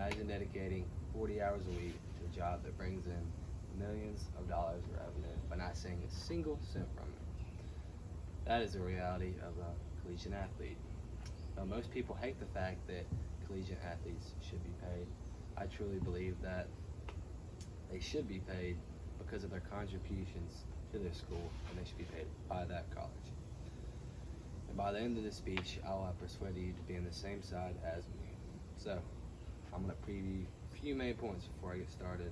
Imagine dedicating 40 hours a week to a job that brings in millions of dollars of revenue, but not seeing a single cent from it. That is the reality of a collegiate athlete. Now, most people hate the fact that collegiate athletes should be paid. I truly believe that they should be paid because of their contributions to their school, and they should be paid by that college. And by the end of this speech, I will have persuaded you to be on the same side as me. So, I'm going to preview a few main points before I get started.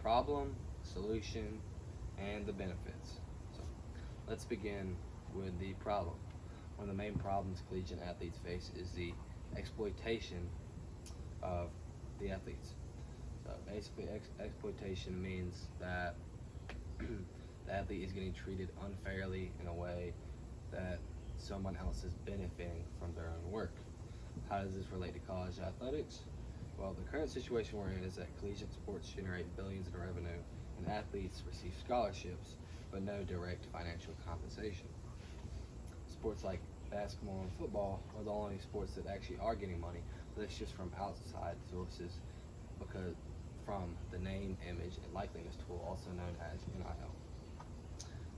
Problem, solution, and the benefits. So, let's begin with the problem. One of the main problems collegiate athletes face is the exploitation of the athletes. So basically, exploitation means that the athlete is getting treated unfairly in a way that someone else is benefiting from their own work. How does this relate to college athletics? Well, the current situation we're in is that collegiate sports generate billions in revenue, and athletes receive scholarships, but no direct financial compensation. Sports like basketball and football are the only sports that actually are getting money, but it's just from outside sources, because from the name, image, and likeliness tool, also known as NIL.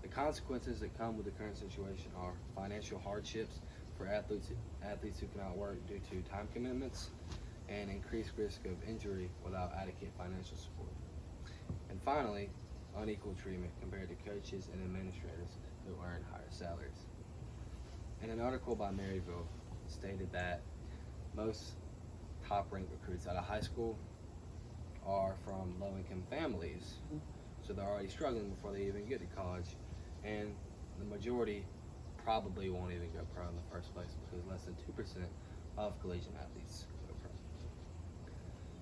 The consequences that come with the current situation are financial hardships for athletes who cannot work due to time commitments, and increased risk of injury without adequate financial support. And finally, unequal treatment compared to coaches and administrators who earn higher salaries. In an article by Maryville, stated that most top-ranked recruits out of high school are from low-income families, so they're already struggling before they even get to college, and the majority probably won't even go pro in the first place because less than 2% of collegiate athletes go pro.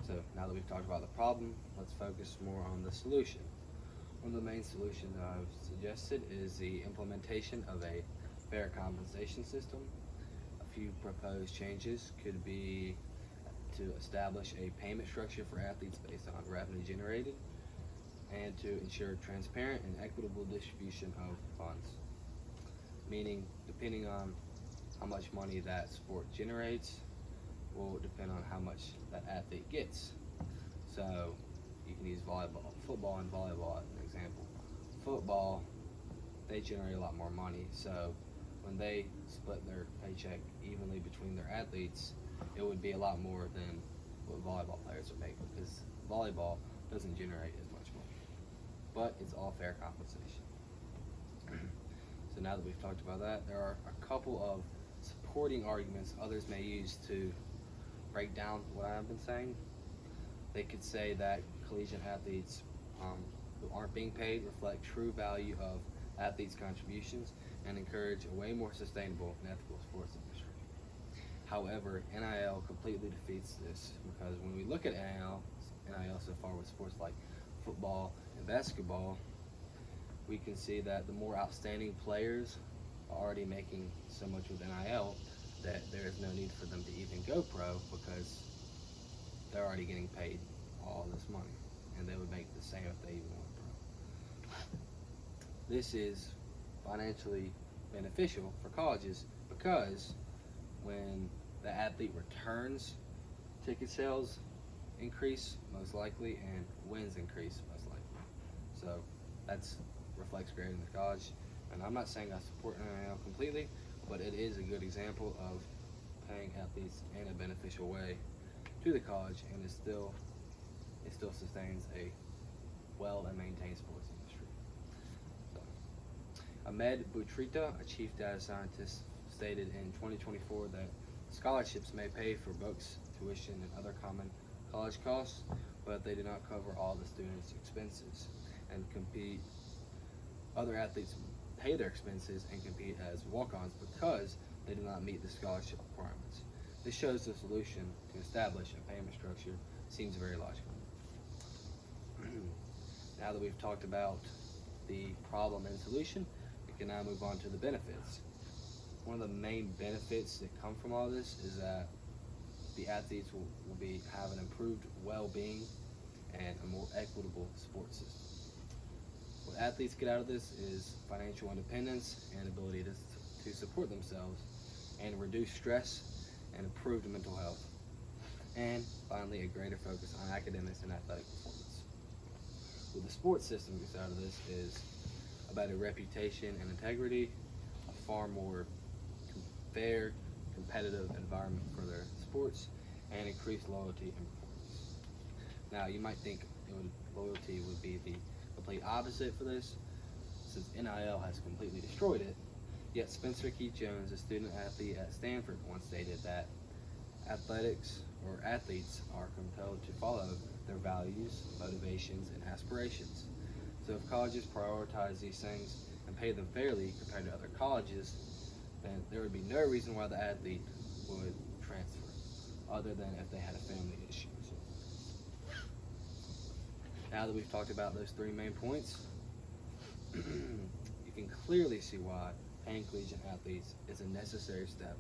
So now that we've talked about the problem, let's focus more on the solution. One of the main solutions I've suggested is the implementation of a fair compensation system. A few proposed changes could be to establish a payment structure for athletes based on revenue generated, and to ensure transparent and equitable distribution of funds. Meaning, depending on how much money that sport generates will depend on how much that athlete gets. So you can use football and volleyball as an example. Football, they generate a lot more money, so when they split their paycheck evenly between their athletes, it would be a lot more than what volleyball players would make, because volleyball doesn't generate as much money. But it's all fair compensation. So now that we've talked about that, there are a couple of supporting arguments others may use to break down what I've been saying. They could say that collegiate athletes who aren't being paid reflect true value of athletes' contributions and encourage a way more sustainable and ethical sports industry. However, NIL completely defeats this, because when we look at NIL so far with sports like football and basketball, we can see that the more outstanding players are already making so much with NIL that there is no need for them to even go pro, because they're already getting paid all this money, and they would make the same if they even went pro. This is financially beneficial for colleges, because when the athlete returns, ticket sales increase most likely, and wins increase most likely. So that's reflects great in the college. And I'm not saying I support NIL completely, but it is a good example of paying athletes in a beneficial way to the college, and it still sustains a well and maintained sports industry. So, Ahmed Boutrita, a chief data scientist, stated in 2024 that scholarships may pay for books, tuition, and other common college costs, but they do not cover all the students' expenses and compete. Other athletes pay their expenses and compete as walk-ons because they do not meet the scholarship requirements. This shows the solution to establish a payment structure seems very logical. Now that we've talked about the problem and solution, we can now move on to the benefits. One of the main benefits that come from all this is that the athletes will have an improved well-being and a more equitable sports system. What athletes get out of this is financial independence and ability to support themselves, and reduce stress and improved mental health. and finally, a greater focus on academics and athletic performance. What the sports system gets out of this is a better reputation and integrity, a far more fair, competitive environment for their sports, and increased loyalty and performance. Now, you might think loyalty would be the complete opposite for this, since NIL has completely destroyed it. Yet Spencer Keith Jones, a student athlete at Stanford, once stated that athletes are compelled to follow their values, motivations, and aspirations. So if colleges prioritize these things and pay them fairly compared to other colleges, then there would be no reason why the athlete would transfer, other than if they had a family issue. So, now that we've talked about those three main points, you can clearly see why paying collegiate athletes is a necessary step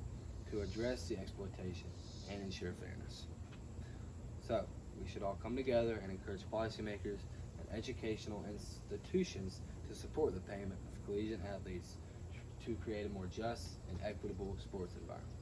to address the exploitation and ensure fairness. So, we should all come together and encourage policymakers and educational institutions to support the payment of collegiate athletes to create a more just and equitable sports environment.